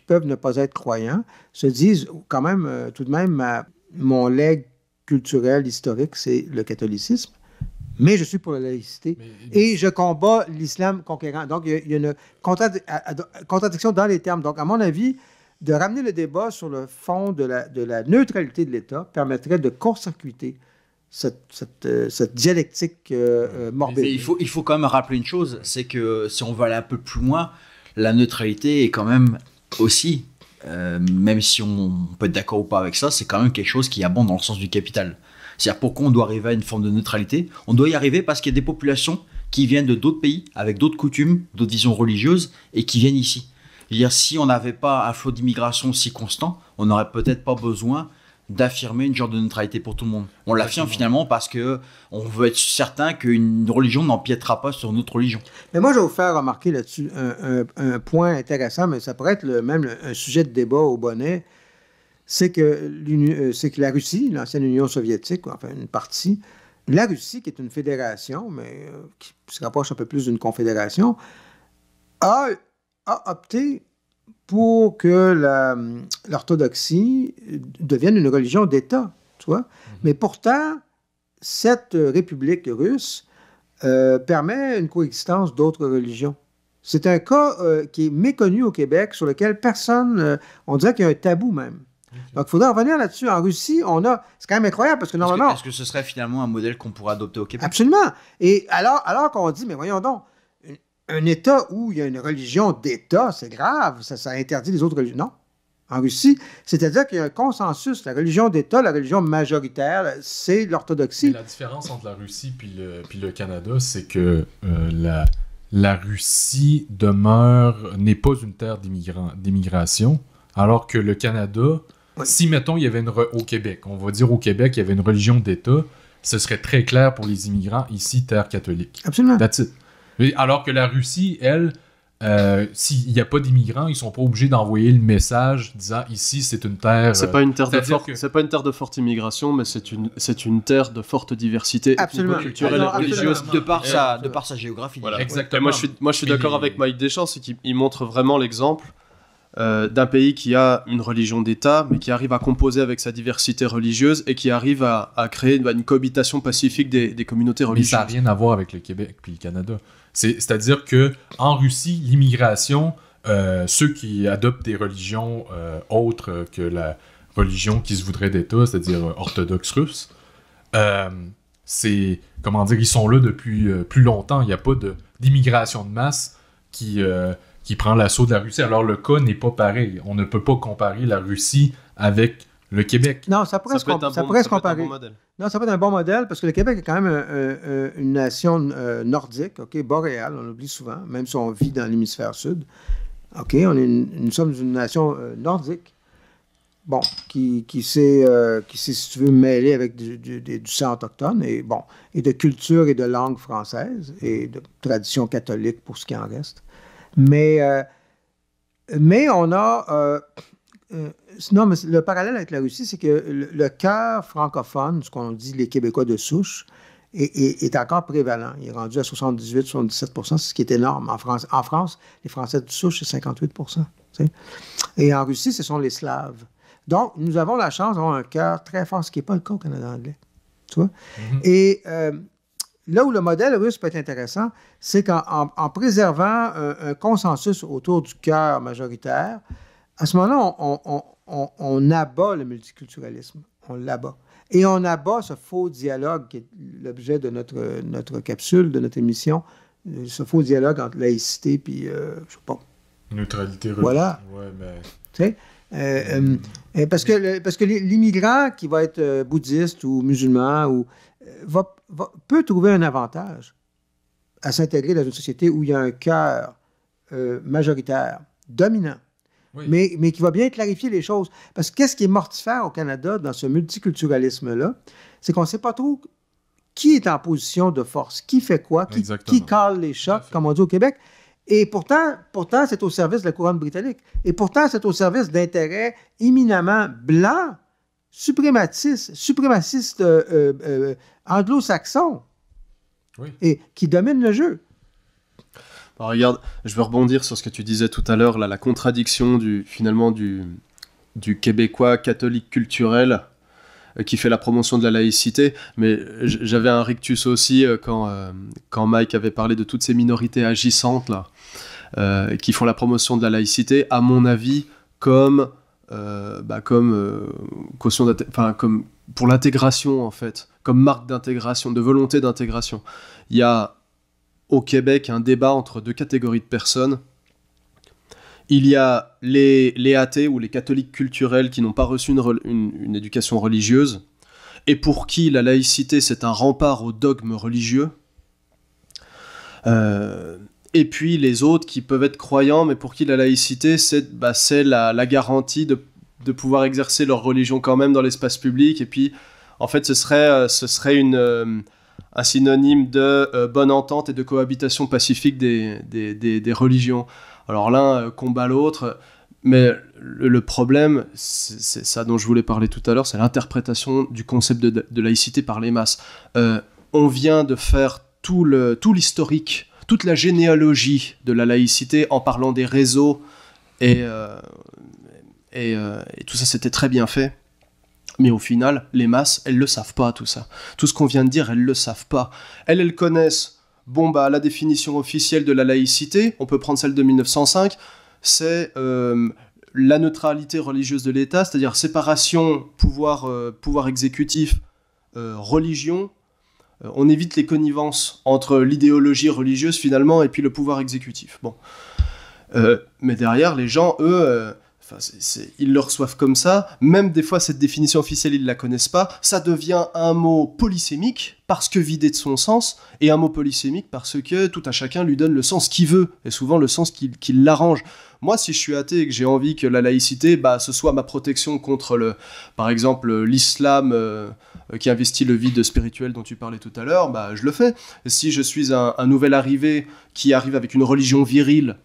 peuvent ne pas être croyants se disent quand même, tout de même, mon legs culturel, historique, c'est le catholicisme, mais je suis pour la laïcité et je combats l'islam conquérant. Donc, il y a une contradiction dans les termes. Donc, à mon avis, de ramener le débat sur le fond de la neutralité de l'État permettrait de court-circuiter cette dialectique morbide. Il faut quand même rappeler une chose, c'est que si on va aller un peu plus loin, la neutralité est quand même aussi, même si on peut être d'accord ou pas avec ça, c'est quand même quelque chose qui abonde dans le sens du capital. C'est-à-dire pourquoi on doit arriver à une forme de neutralité? On doit y arriver parce qu'il y a des populations qui viennent de d'autres pays, avec d'autres coutumes, d'autres visions religieuses, et qui viennent ici. C'est-à-dire si on n'avait pas un flot d'immigration si constant, on n'aurait peut-être pas besoin d'affirmer une genre de neutralité pour tout le monde. On l'affirme finalement parce qu'on veut être certain qu'une religion n'empiétera pas sur une autre religion. Mais moi, je vais vous faire remarquer là-dessus un point intéressant, mais ça pourrait être même un sujet de débat au bonnet, c'est que la Russie, l'ancienne Union soviétique, enfin une partie, la Russie, qui est une fédération, mais qui se rapproche un peu plus d'une confédération, a opté pour que l'orthodoxie devienne une religion d'État, tu vois. Mais pourtant, cette république russe permet une coexistence d'autres religions. C'est un cas qui est méconnu au Québec, sur lequel personne... on dirait qu'il y a un tabou même. Okay. Donc, il faudrait revenir là-dessus. En Russie, c'est quand même incroyable, parce que normalement... Est-ce que ce serait finalement un modèle qu'on pourrait adopter au Québec? Absolument. Et alors qu'on dit, mais voyons donc, un État où il y a une religion d'État, c'est grave, ça interdit les autres religions. Non. En Russie, c'est-à-dire qu'il y a un consensus. La religion d'État, la religion majoritaire, c'est l'orthodoxie. Mais la différence entre la Russie puis le Canada, c'est que la Russie n'est pas une terre d'immigration, alors que le Canada, oui. Si, mettons, il y avait au Québec, on va dire au Québec, il y avait une religion d'État, ce serait très clair pour les immigrants, ici, terre catholique. Absolument. That's it. Alors que la Russie, elle, s'il n'y a pas d'immigrants, ils ne sont pas obligés d'envoyer le message disant ici c'est une terre. C'est pas une terre de forte immigration, mais c'est une terre de forte diversité culturelle et religieuse. De par sa géographie. Voilà. Exactement. Et moi je suis d'accord avec Mike Deschamps, c'est qu'il montre vraiment l'exemple d'un pays qui a une religion d'État, mais qui arrive à composer avec sa diversité religieuse et qui arrive à créer une cohabitation pacifique des communautés religieuses. Mais ça n'a rien à voir avec le Québec puis le Canada. C'est-à-dire qu'en Russie, l'immigration, ceux qui adoptent des religions autres que la religion qui se voudrait d'État, c'est-à-dire orthodoxe russe, ils sont là depuis plus longtemps. Il n'y a pas d'immigration de masse qui prend l'assaut de la Russie. Alors le cas n'est pas pareil. On ne peut pas comparer la Russie avec le Québec. Non, ça pourrait se comparer. Non, ça peut être un bon modèle, parce que le Québec est quand même une nation nordique, okay, boréale, on l'oublie souvent, même si on vit dans l'hémisphère sud. OK, nous sommes une nation nordique, bon, qui s'est, si tu veux, mêlée avec du sang autochtone, et de culture et de langue française, et de tradition catholique pour ce qui en reste. Mais on a... non, mais le parallèle avec la Russie, c'est que le cœur francophone, ce qu'on dit les Québécois de souche, est encore prévalent. Il est rendu à 78-77 %, ce qui est énorme. En France, les Français de souche, c'est 58 %. Et en Russie, ce sont les Slaves. Donc, nous avons la chance d'avoir un cœur très fort, ce qui n'est pas le cas au Canada anglais. Tu vois? Et là où le modèle russe peut être intéressant, c'est qu'en préservant un consensus autour du cœur majoritaire, à ce moment-là, on abat le multiculturalisme. On l'abat. Et on abat ce faux dialogue qui est l'objet de notre capsule, de notre émission, ce faux dialogue entre laïcité et, je sais pas. Neutralité religieuse. Voilà. Ouais, mais... Tu sais, parce que l'immigrant qui va être bouddhiste ou musulman peut trouver un avantage à s'intégrer dans une société où il y a un cœur majoritaire, dominant. Oui. Mais qui va bien clarifier les choses. Parce que qu'est-ce qui est mortifère au Canada dans ce multiculturalisme-là, c'est qu'on ne sait pas trop qui est en position de force, qui fait quoi, qui cale les chocs, comme on dit au Québec. Et pourtant, c'est au service de la couronne britannique. Et pourtant, c'est au service d'intérêts éminemment blancs, suprémacistes anglo-saxons, et qui dominent le jeu. Alors, regarde, je veux rebondir sur ce que tu disais tout à l'heure, là, la contradiction du Québécois catholique culturel qui fait la promotion de la laïcité, mais j'avais un rictus aussi quand Mike avait parlé de toutes ces minorités agissantes là, qui font la promotion de la laïcité, à mon avis, comme caution comme pour l'intégration en fait, comme marque d'intégration, de volonté d'intégration. Il y a au Québec un débat entre deux catégories de personnes. Il y a les athées ou les catholiques culturels qui n'ont pas reçu une éducation religieuse et pour qui la laïcité c'est un rempart au dogme religieux. Et puis les autres qui peuvent être croyants mais pour qui la laïcité c'est la garantie de pouvoir exercer leur religion quand même dans l'espace public. Et puis en fait ce serait un synonyme de bonne entente et de cohabitation pacifique des religions. Alors l'un combat l'autre, mais le problème, c'est ça dont je voulais parler tout à l'heure, c'est l'interprétation du concept de laïcité par les masses. On vient de faire tout l'historique, toute la généalogie de la laïcité en parlant des réseaux, et tout ça c'était très bien fait. Mais au final, les masses, elles le savent pas tout ça. Tout ce qu'on vient de dire, elles le savent pas. Elles connaissent, la définition officielle de la laïcité, on peut prendre celle de 1905, c'est la neutralité religieuse de l'État, c'est-à-dire séparation pouvoir exécutif, religion. On évite les connivences entre l'idéologie religieuse finalement et puis le pouvoir exécutif. Bon. Mais derrière, les gens, eux... ils le reçoivent comme ça, même des fois cette définition officielle ils ne la connaissent pas, ça devient un mot polysémique parce que vidé de son sens, et un mot polysémique parce que tout à chacun lui donne le sens qu'il veut, et souvent le sens qui l'arrange. Moi si je suis athée et que j'ai envie que la laïcité ce soit ma protection contre par exemple l'islam qui investit le vide spirituel dont tu parlais tout à l'heure, je le fais. Et si je suis un nouvel arrivé qui arrive avec une religion virile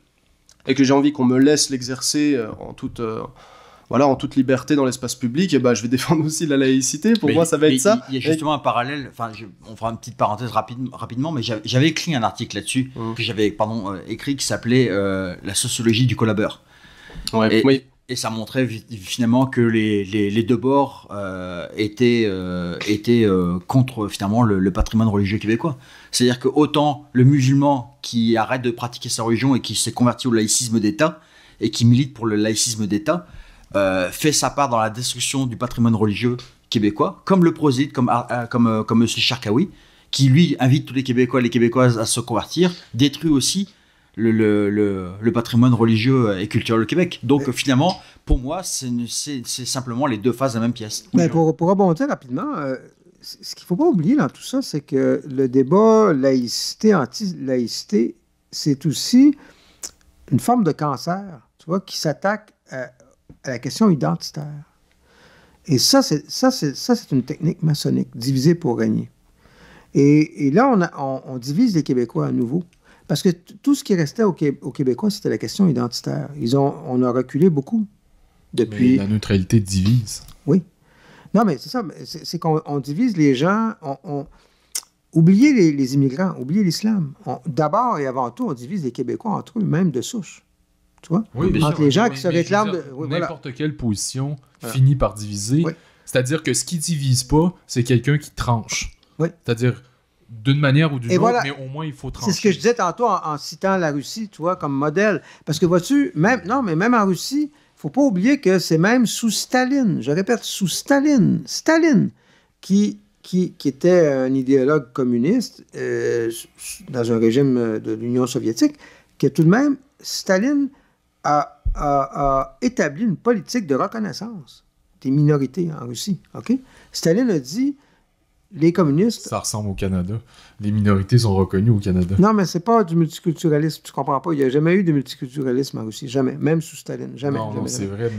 et que j'ai envie qu'on me laisse l'exercer en toute liberté dans l'espace public, je vais défendre aussi la laïcité. Pour moi, ça va être ça. Il y a justement un parallèle, on fera une petite parenthèse rapidement, mais j'avais écrit un article là-dessus, que j'avais écrit, qui s'appelait La sociologie du collabeur. Ouais, et ça montrait finalement que les deux bords étaient contre finalement le patrimoine religieux québécois. C'est-à-dire que autant le musulman qui arrête de pratiquer sa religion et qui s'est converti au laïcisme d'État et qui milite pour le laïcisme d'État fait sa part dans la destruction du patrimoine religieux québécois, comme le prosélyte, comme M. Charkaoui, qui lui invite tous les Québécois et les Québécoises à se convertir, détruit aussi le patrimoine religieux et culturel au Québec. Donc finalement, pour moi, c'est simplement les deux faces de la même pièce. Mais pour rebondir rapidement, ce qu'il ne faut pas oublier dans tout ça, c'est que le débat laïcité, anti-laïcité, c'est aussi une forme de cancer, tu vois, qui s'attaque à la question identitaire. Et ça, c'est une technique maçonnique, diviser pour régner. Et là, on divise les Québécois à nouveau. Parce que tout ce qui restait aux Québécois, c'était la question identitaire. On a reculé beaucoup depuis... Mais la neutralité divise. Oui. Non, mais c'est ça. C'est qu'on divise les gens. oubliez les immigrants, oubliez l'islam. D'abord et avant tout, on divise les Québécois entre eux, même de souche. Tu vois? Oui, bien Entre sûr, les gens mais- qui se mais je veux réclament dire, de... oui, voilà. n'importe quelle position Voilà. finit par diviser. Oui. C'est-à-dire que ce qui divise pas, c'est quelqu'un qui tranche. Oui. C'est-à-dire, d'une manière ou d'une Et autre, voilà. mais au moins il faut trancher. C'est ce que je disais tantôt en citant la Russie, tu vois, comme modèle. Parce que vois-tu, même en Russie, il ne faut pas oublier que c'est même sous Staline, je répète, sous Staline, qui était un idéologue communiste dans un régime de l'Union soviétique, que tout de même, Staline a établi une politique de reconnaissance des minorités en Russie. OK? Staline a dit, les communistes... Ça ressemble au Canada. Les minorités sont reconnues au Canada. Non, mais c'est pas du multiculturalisme, tu comprends pas. Il n'y a jamais eu de multiculturalisme en Russie, jamais. Même sous Staline, jamais. non, jamais, c'est jamais. vrai.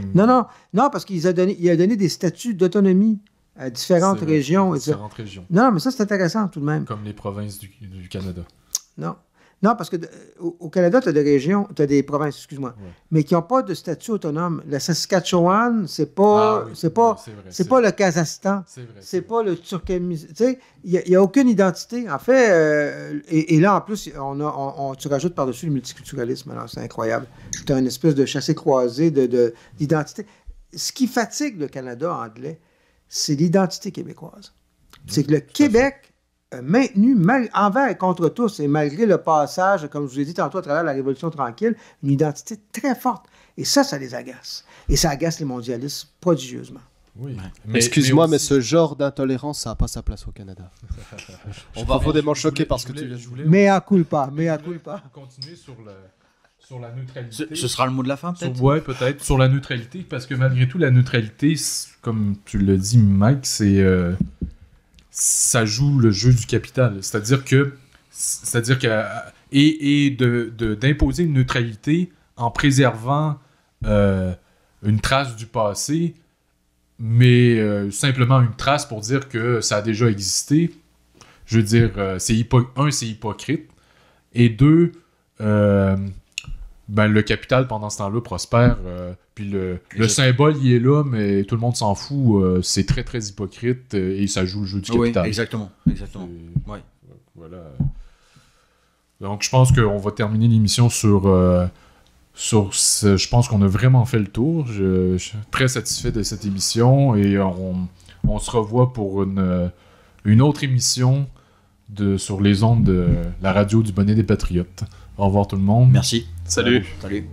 Non, parce qu'il a donné des statuts d'autonomie à différentes C'est vrai, régions. différentes régions. Non, mais ça, c'est intéressant tout de même. Comme les provinces du Canada. Non, parce que au Canada, tu as des régions, tu as des provinces, excuse-moi, Ouais. mais qui n'ont pas de statut autonome. La Saskatchewan, c'est pas, Ah oui, c'est pas, c'est vrai, c'est pas le Kazakhstan. C'est vrai. C'est pas le Turkménistan. Tu sais, il n'y a aucune identité. En fait, et là, en plus, tu rajoutes par-dessus le multiculturalisme. Alors, c'est incroyable. Tu as une espèce de chassé-croisé d'identité. Ce qui fatigue le Canada anglais, c'est l'identité québécoise. C'est que le Québec a maintenu, envers et contre tous, et malgré le passage, comme je vous ai dit tantôt, à travers la Révolution tranquille, une identité très forte. Et ça les agace. Et ça agace les mondialistes prodigieusement. Oui. Excuse-moi, mais aussi- ce genre d'intolérance, ça n'a pas sa place au Canada. Je suis profondément choqué par ce que tu viens de dire. Mais à culpa, mais à culpa. Continuer sur la neutralité. Ce sera le mot de la fin, peut-être? Ouais, peut-être. Sur la neutralité, parce que malgré tout, la neutralité, comme tu l'as dit, Mike, ça joue le jeu du capital. C'est-à-dire que d'imposer une neutralité en préservant une trace du passé, mais simplement une trace pour dire que ça a déjà existé. Je veux dire, c'est hypocrite. Et deux, le capital, pendant ce temps-là, prospère. Puis le symbole, il est là, mais tout le monde s'en fout. C'est très, très hypocrite et ça joue le jeu du Oui, capital. exactement. Et- Ouais. Voilà. Donc, je pense qu'on va terminer l'émission sur ce. Je pense qu'on a vraiment fait le tour. Je suis très satisfait de cette émission et on se revoit pour une autre émission sur les ondes de la radio du Bonnet des Patriotes. Au revoir tout le monde. Merci. Salut. Salut.